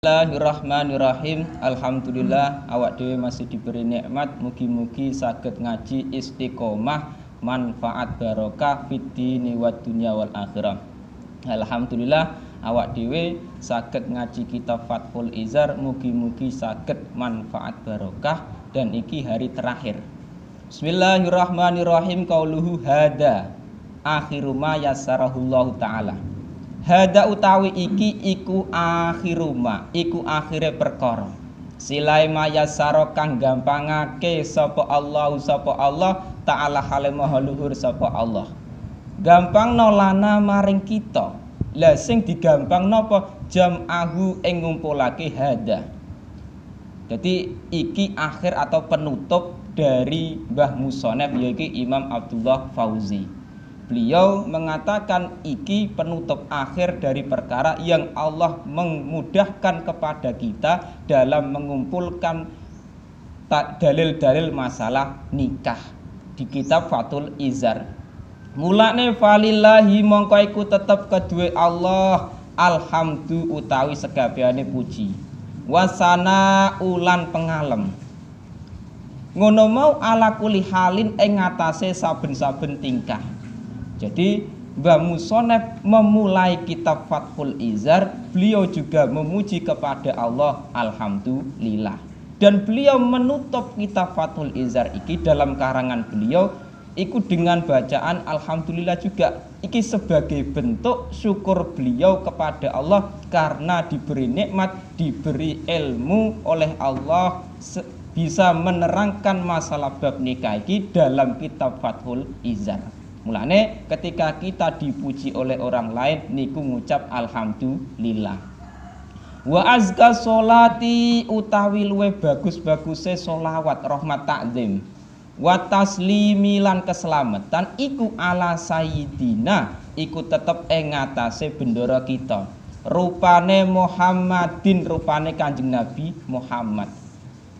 Bismillahirrahmanirrahim. Alhamdulillah awak dhewe masih diberi nikmat, mugi-mugi saged ngaji istiqomah, manfaat barokah fid dini wad dunya wal akhirah. Alhamdulillah awak dhewe saged ngaji kitab Fathul Izar, mugi-mugi saged manfaat barokah dan iki hari terakhir. Bismillahirrahmanirrahim. Qauluhu hada akhiru ma yassarahullahu ta'ala. Hada utawi iki iku akhiruma, iku akhire perkara. Silai mayasaro kang gampangake sapa Allah Ta'ala hale maha luhur sapa Allah. Gampang nolana maring kita. Lah sing digampang napa jam'ahu ing ngumpulake hada. Jadi iki akhir atau penutup dari Mbah Musonef yaitu Imam Abdullah Fauzi. Beliau mengatakan iki penutup akhir dari perkara yang Allah memudahkan kepada kita dalam mengumpulkan dalil-dalil masalah nikah di kitab Fathul Izar. Mulane falillahi mongko iku tetep kedue Allah alhamdu utawi segabehane puji. Wasana ulan pengalem. Ngono mau ala kuli halin ing ngatasé saben-saben tingkah. Jadi Mbah Musonef memulai kitab Fathul Izar, beliau juga memuji kepada Allah alhamdulillah. Dan beliau menutup kitab Fathul Izar iki dalam karangan beliau ikut dengan bacaan alhamdulillah juga. Iki sebagai bentuk syukur beliau kepada Allah karena diberi nikmat, diberi ilmu oleh Allah bisa menerangkan masalah bab nikah iki dalam kitab Fathul Izar. Mulane ketika kita dipuji oleh orang lain niku ngucap alhamdulillah. Wa azka sholati utawi luwe bagus-baguse sholawat rahmat takzim. Wa taslimi lan keselamatan iku ala sayyidina iku tetep ing ngatasé bendera kita. Rupane Muhammadin, rupane Kanjeng Nabi Muhammad.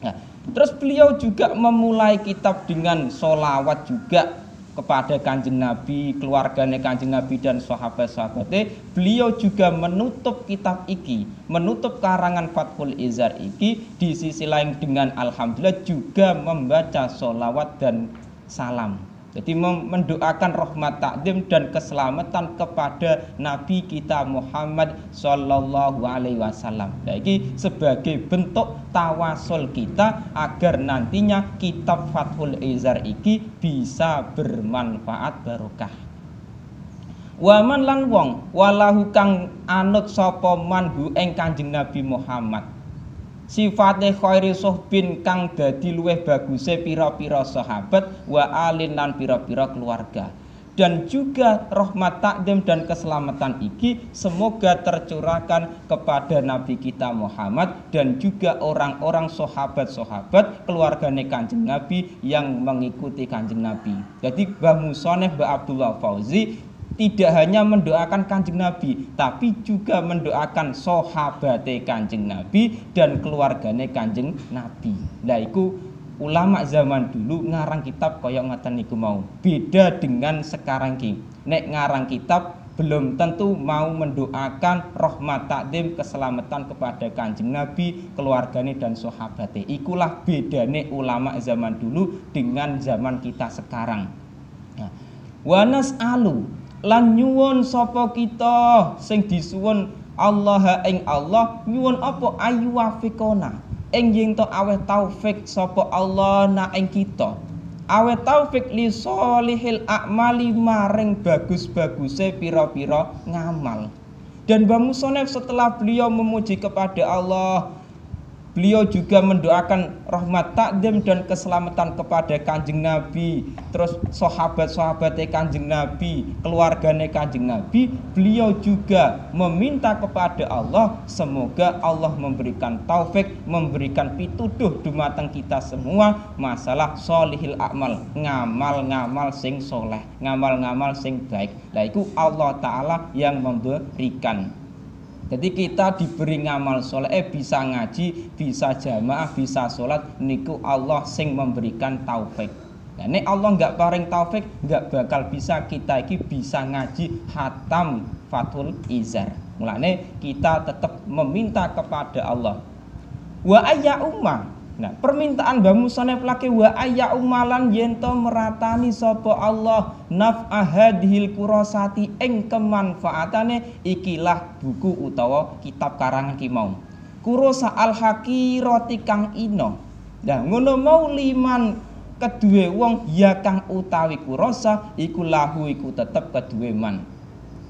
Nah, terus beliau juga memulai kitab dengan sholawat juga kepada Kanjeng Nabi, keluarganya Kanjeng Nabi dan sahabat-sahabatnya. Beliau juga menutup kitab iki, menutup karangan Fathul Izar iki di sisi lain dengan alhamdulillah juga membaca sholawat dan salam. Jadi mendoakan rahmat takdim dan keselamatan kepada Nabi kita Muhammad sallallahu alaihi wasallam. Nah, ini sebagai bentuk tawasul kita agar nantinya kitab Fathul Izar iki bisa bermanfaat barokah. Waman lan wong walahu kang anut sapa manhu ing Kanjeng Nabi Muhammad. Sifate khairi sohbin kang dadi luweh baguse pira-pira sahabat wa alin lan pira-pira keluarga. Dan juga rahmat takdim dan keselamatan iki semoga tercurahkan kepada Nabi kita Muhammad dan juga orang-orang sahabat-sahabat keluargane Kanjeng Nabi yang mengikuti Kanjeng Nabi. Jadi Mbah Musonef Mbah Abdullah Fauzi tidak hanya mendoakan Kanjeng Nabi, tapi juga mendoakan sahabate Kanjeng Nabi dan keluargane Kanjeng Nabi. Lah iku ulama zaman dulu ngarang kitab kaya ngoten niku mau. Beda dengan sekarang ki. Nek ngarang kitab belum tentu mau mendoakan rahmat takdim keselamatan kepada Kanjeng Nabi, keluargane dan sahabate. Ikulah bedane ulama zaman dulu dengan zaman kita sekarang. Nah, wanas alu lan nyuwun sapa kita sing disuwun Allah ing Allah nyuwun apa ayu wafiqona ing yen to aweh taufik sapa Allah na ing kita aweh taufik li sholihil a'mali maring bagus-baguse pira-pira ngamal. Dan Mbah Musonef setelah beliau memuji kepada Allah, beliau juga mendoakan rahmat takdim dan keselamatan kepada Kanjeng Nabi, terus sahabat-sahabatnya Kanjeng Nabi, keluarganya Kanjeng Nabi. Beliau juga meminta kepada Allah semoga Allah memberikan taufik, memberikan pituduh dumateng kita semua masalah sholihil a'mal, ngamal-ngamal sing soleh, ngamal-ngamal sing baik. Lah itu Allah Ta'ala yang memberikan. Jadi kita diberi ngamal soleh, bisa ngaji, bisa jamaah, bisa sholat, niku Allah sing memberikan taufik. Nah, nek Allah nggak paring taufik, nggak bakal bisa kita iki bisa ngaji hatam Fathul Izar. Mulane kita tetap meminta kepada Allah. Wa ayya umma. Nah, permintaan Mbah Musonef lagi wa ayya ummalan yento meratani sapa Allah naf'a hadhil kurasati ing kemanfaatane ikilah buku utawa kitab karangan ki mau. Kurasa al-haqirati kang ino. Nah, ngono mau liman kedue wong ya kang utawi kurasa iku lahu iku tetep kedue man.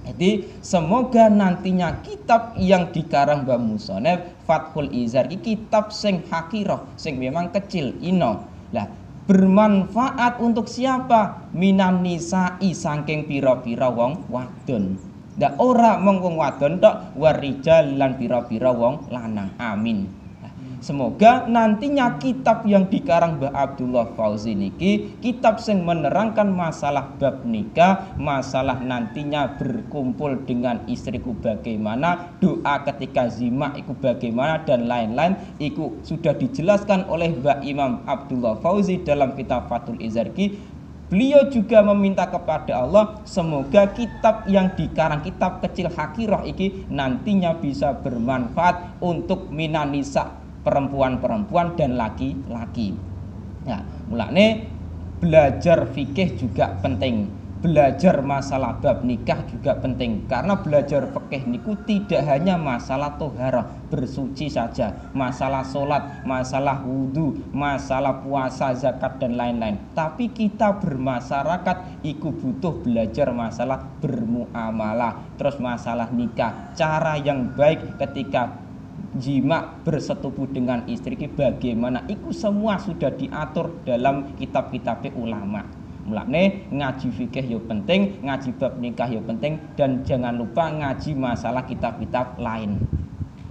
Jadi semoga nantinya kitab yang dikarang Mbah Musonef Fathul Izar iki kitab sing hakirah, sing memang kecil ino. Lah bermanfaat untuk siapa? Minan nisa'i saking pira-pira wong wadon. Ndak ora mung wong wadon tok, warijal lan pira-pira wong lanang. Amin. Semoga nantinya kitab yang dikarang Mbah Abdullah Fauzi niki kitab sing menerangkan masalah bab nikah, masalah nantinya berkumpul dengan istriku bagaimana, doa ketika zima iku bagaimana dan lain-lain iku sudah dijelaskan oleh Mbah Imam Abdullah Fauzi dalam kitab Fathul Izar ki. Beliau juga meminta kepada Allah semoga kitab yang dikarang kitab kecil hakirah iki nantinya bisa bermanfaat untuk minanisa perempuan-perempuan dan laki-laki. Nah, mulane belajar fikih juga penting. Belajar masalah bab nikah juga penting karena belajar fikih niku tidak hanya masalah toharah bersuci saja, masalah sholat, masalah wudhu, masalah puasa, zakat dan lain-lain. Tapi kita bermasyarakat iku butuh belajar masalah bermuamalah, terus masalah nikah, cara yang baik ketika jima bersetubuh dengan istri bagaimana itu semua sudah diatur dalam kitab-kitab ulama. Mulane ngaji fikih yo penting, ngaji bab nikah yo penting dan jangan lupa ngaji masalah kitab-kitab lain.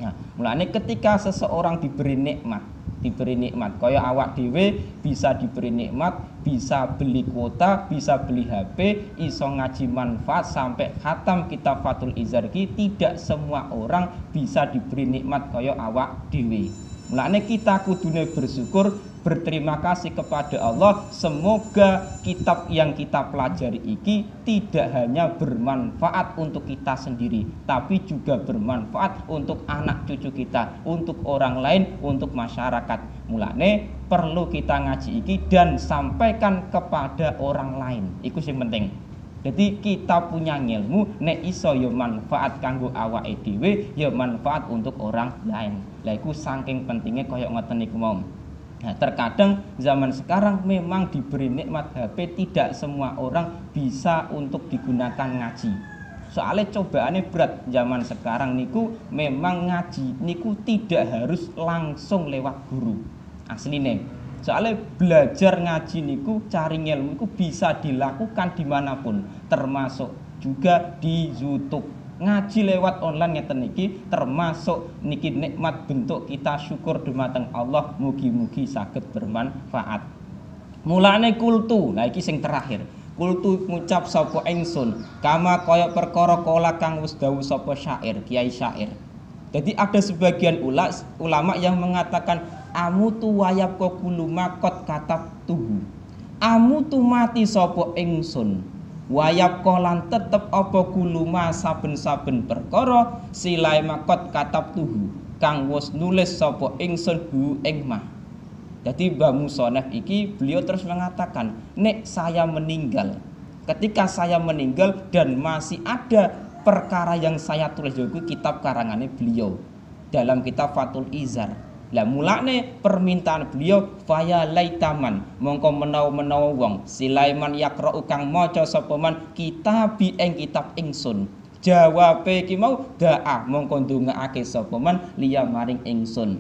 Nah, mulane ketika seseorang diberi nikmat kaya awak dhewe bisa diberi nikmat, bisa beli kuota, bisa beli HP, iso ngaji manfaat sampai khatam kitab Fathul Izar ki, tidak semua orang bisa diberi nikmat kaya awak dhewe. Mulane kita kudune bersyukur, berterima kasih kepada Allah. Semoga kitab yang kita pelajari iki tidak hanya bermanfaat untuk kita sendiri, tapi juga bermanfaat untuk anak cucu kita, untuk orang lain, untuk masyarakat. Mulane perlu kita ngaji iki dan sampaikan kepada orang lain. Iku sing penting. Jadi kita punya ilmu nek iso ya manfaat kanggo awake dhewe, ya manfaat untuk orang lain. Lah iku saking pentingnya kaya ngoten niku mau. Nah, terkadang zaman sekarang memang diberi nikmat HP tidak semua orang bisa untuk digunakan ngaji. Soalnya cobaannya berat zaman sekarang niku memang ngaji niku tidak harus langsung lewat guru. Asline. Soalnya belajar ngaji niku cari ilmu niku bisa dilakukan dimanapun, termasuk juga di YouTube. Ngaji lewat online ngeten niki termasuk niki nikmat bentuk kita syukur dumateng Allah, mugi-mugi saged bermanfaat. Mulane kultu, nah iki sing terakhir. Kultu ngucap sapa ingsun, kama kaya perkara kala kang wis dawuh sapa syair, kiai syair. Jadi ada sebagian ulama yang mengatakan amutu wayab kulu makot katab tuhu. Amutu mati sapa ingsun. Wayab kolan tetep apa kuluma saben-saben perkara silai makot katab tuhu kang wis nulis sapa ingsun hu ing mah. Jadi Mbah Musonef iki beliau terus mengatakan, nek saya meninggal, ketika saya meninggal dan masih ada perkara yang saya tulis juga kitab karangannya beliau dalam kitab Fathul Izar. Lah mulane permintaan beliau faya laitaman mongko menawa-menawa wong silaiman yaqra'u kang maca sapa man kitabi ing kitab ingsun. Jawabe iki mau da'a mongko ndongaake sapa man liya maring ingsun.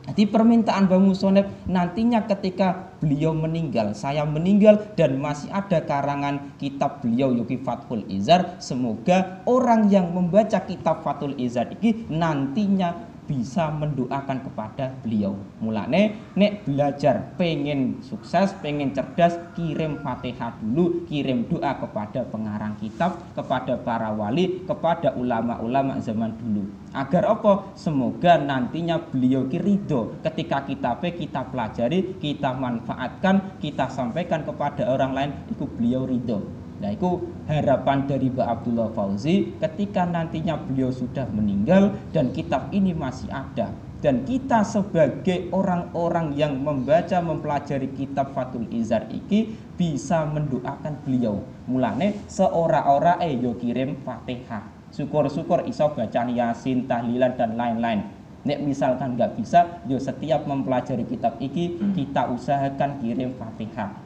Jadi permintaan Mbah Musonef nantinya ketika beliau meninggal, saya meninggal dan masih ada karangan kitab beliau Yuki Fathul Izar, semoga orang yang membaca kitab Fathul Izar ini nantinya bisa mendoakan kepada beliau. Mulane nek belajar pengen sukses, pengen cerdas, kirim Fatihah dulu, kirim doa kepada pengarang kitab, kepada para wali, kepada ulama-ulama zaman dulu. Agar apa? Semoga nantinya beliau ridho ketika kita pelajari, kita manfaatkan, kita sampaikan kepada orang lain, itu beliau ridho. Nah, itu harapan dari Mbah Abdullah Fauzi ketika nantinya beliau sudah meninggal dan kitab ini masih ada. Dan kita sebagai orang-orang yang membaca, mempelajari kitab Fathul Izar iki bisa mendoakan beliau. Mulane seora-ora yo kirim Fatihah. Syukur-syukur iso bacaan Yasin, tahlilan dan lain-lain. Nek misalkan nggak bisa, yo setiap mempelajari kitab iki kita usahakan kirim Fatihah.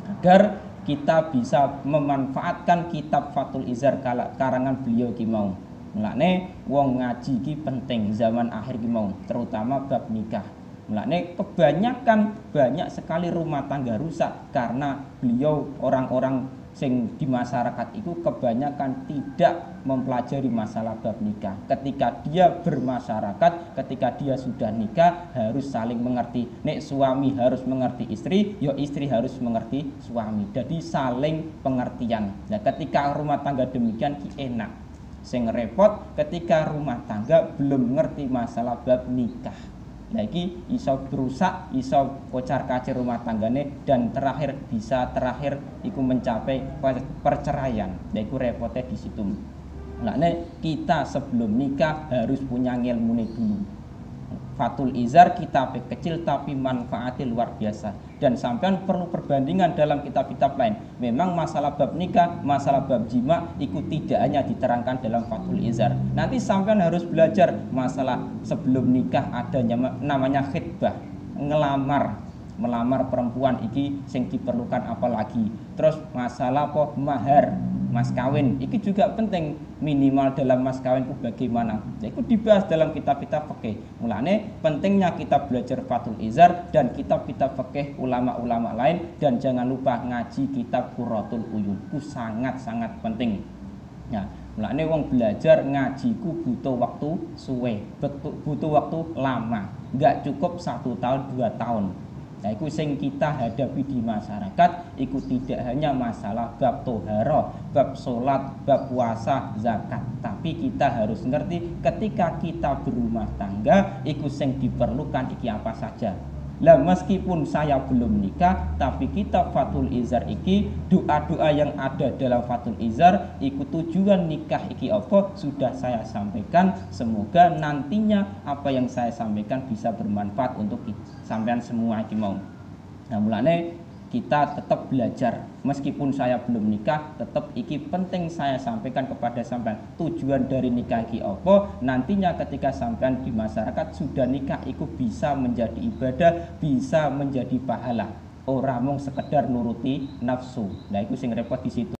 Agar kita bisa memanfaatkan kitab Fathul Izar karangan beliau ki mau. Mulane wong ngaji ki penting zaman akhir ki mau, terutama bab nikah. Mulane banyak sekali rumah tangga rusak karena beliau orang-orang sing di masyarakat itu kebanyakan tidak mempelajari masalah bab nikah. Ketika dia bermasyarakat, ketika dia sudah nikah harus saling mengerti. Nek suami harus mengerti istri, yo istri harus mengerti suami. Jadi saling pengertian. Nah, ketika rumah tangga demikian ki enak. Sing repot ketika rumah tangga belum ngerti masalah bab nikah. Lagi iso berusak, iso kocar-kacir rumah tanggane dan terakhir iku mencapai perceraian. Iku repotnya di situ. Makanya kita sebelum nikah harus punya ilmu dulu. Fathul Izar kitab kecil tapi manfaatnya luar biasa. Dan sampean perlu perbandingan dalam kitab-kitab lain. Memang masalah bab nikah, masalah bab jima itu tidak hanya diterangkan dalam Fathul Izar. Nanti sampean harus belajar masalah sebelum nikah ada namanya khitbah, melamar perempuan iki sing diperlukan apalagi. Terus masalah mahar, mas kawin iki juga penting, minimal dalam mas kawin itu bagaimana. Itu dibahas dalam kitab-kitab fikih. Mulane pentingnya kita belajar Fathul Izar dan kitab-kitab fikih ulama-ulama lain, dan jangan lupa ngaji kitab Qurratul Uyun. Itu sangat-sangat penting. Nah, mulane wong belajar ngaji ku butuh waktu suwe, butuh waktu lama. Enggak cukup 1 tahun 2 tahun. Nah, itu sing kita hadapi di masyarakat, itu tidak hanya masalah bab toharoh, bab sholat, bab puasa, zakat, tapi kita harus ngerti ketika kita berumah tangga, itu sing diperlukan iki apa saja. Lah meskipun saya belum nikah, tapi kitab Fathul Izar iki, doa-doa yang ada dalam Fathul Izar, ikut tujuan nikah iki apa sudah saya sampaikan. Semoga nantinya apa yang saya sampaikan bisa bermanfaat untuk sampean semua iki mau. Nah, mulane kita tetap belajar. Meskipun saya belum nikah, tetap iki penting saya sampaikan kepada sampean. Tujuan dari nikah iki apa? Nantinya ketika sampean di masyarakat sudah nikah, itu bisa menjadi ibadah, bisa menjadi pahala. Ora mung sekedar nuruti nafsu. Nah, itu sing repot di situ.